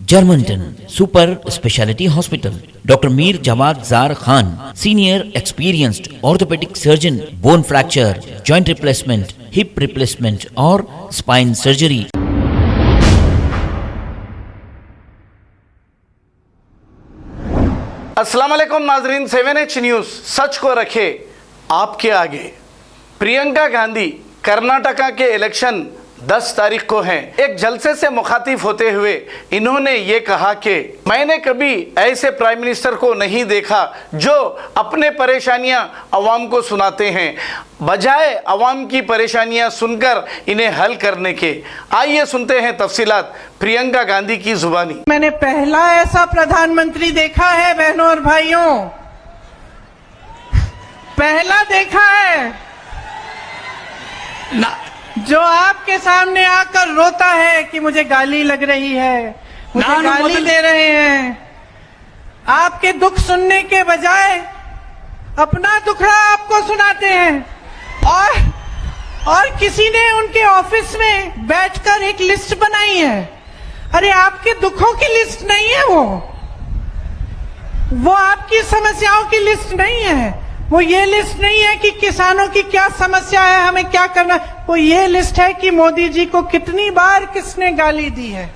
Germanton super speciality hospital, doctor Mir Jawad Zar Khan, senior experienced orthopaedic surgeon, bone fracture, joint replacement, hip replacement और spine surgery. अस्सलाम वालेकुम नाजरीन, 7H news सच को रखे आपके आगे। प्रियंका गांधी कर्नाटका के इलेक्शन 10 तारीख को हैं। एक जलसे से मुखातिब होते हुए इन्होंने ये कहा कि मैंने कभी ऐसे प्राइम मिनिस्टर को नहीं देखा जो अपने परेशानियां अवाम को सुनाते हैं, बजाय अवाम की परेशानियां सुनकर इन्हें हल करने के। आइए सुनते हैं तफसीलात प्रियंका गांधी की जुबानी। मैंने पहला ऐसा प्रधानमंत्री देखा है बहनों और भाइयों, पहला देखा है ना, जो आपके सामने आकर रोता है कि मुझे गाली लग रही है, मुझे गाली दे रहे हैं। आपके दुख सुनने के बजाय अपना दुखड़ा आपको सुनाते हैं। और किसी ने उनके ऑफिस में बैठकर एक लिस्ट बनाई है। अरे आपके दुखों की लिस्ट नहीं है वो आपकी समस्याओं की लिस्ट नहीं है। वो ये लिस्ट नहीं है कि किसानों की क्या समस्या है, हमें क्या करना। वो ये लिस्ट है कि मोदी जी को कितनी बार किसने गाली दी है।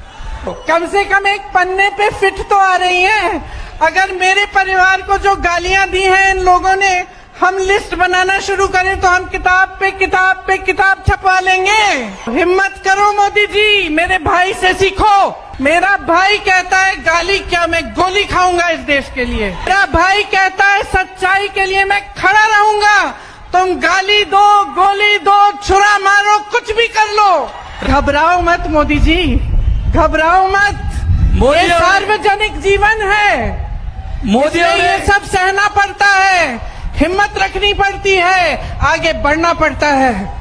कम से कम एक पन्ने पे फिट तो आ रही है। अगर मेरे परिवार को जो गालियां दी हैं इन लोगों ने, हम लिस्ट बनाना शुरू करें तो हम किताब पे किताब पे किताब छपवा लेंगे। हिम्मत करो मोदी जी, मेरे भाई से सीखो। मेरा भाई कहता है गाली क्या, मैं गोली खाऊंगा इस देश के लिए। मेरा भाई कहता है सच्चाई के लिए मैं खड़ा रहूंगा। तुम गाली दो, गोली दो, छुरा मारो, कुछ भी कर लो, घबराओ मत मोदी जी, घबराओ मत। ये सार्वजनिक जीवन है, मोदी ये सब सहना पड़ता है, हिम्मत रखनी पड़ती है, आगे बढ़ना पड़ता है।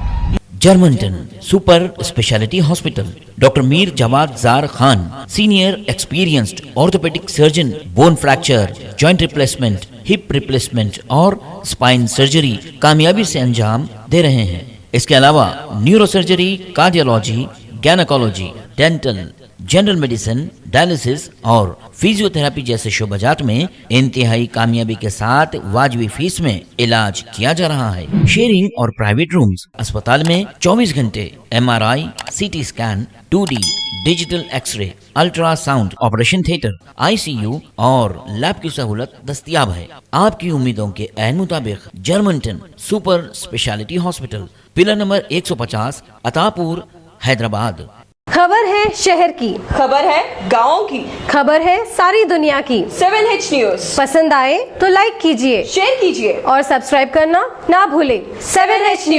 Germanten super speciality hospital, doctor Mir Jawad Zar Khan, senior experienced orthopaedic surgeon, bone fracture, joint replacement, hip replacement और स्पाइन सर्जरी कामयाबी से अंजाम दे रहे हैं। इसके अलावा neuro surgery, cardiology, gynaecology, dental, general medicine, dialysis और फिजियोथेरेपी जैसे शोबाजात में इंतहाई कामयाबी के साथ वाजिबी फीस में इलाज किया जा रहा है। शेयरिंग और प्राइवेट रूम्स, अस्पताल में 24 घंटे MRI, CT scan, 2D digital x ray, ultrasound, operation theatre, ICU और लैब की सहूलत दस्तयाब है। आपकी उम्मीदों के ऐन मुताबिक Germanten super speciality hospital, pillar number 150, Attapur, Hyderabad. खबर है शहर की, खबर है गाँव की, खबर है सारी दुनिया की। 7H न्यूज़ पसंद आए तो लाइक कीजिए, शेयर कीजिए और सब्सक्राइब करना ना भूलें। 7H news.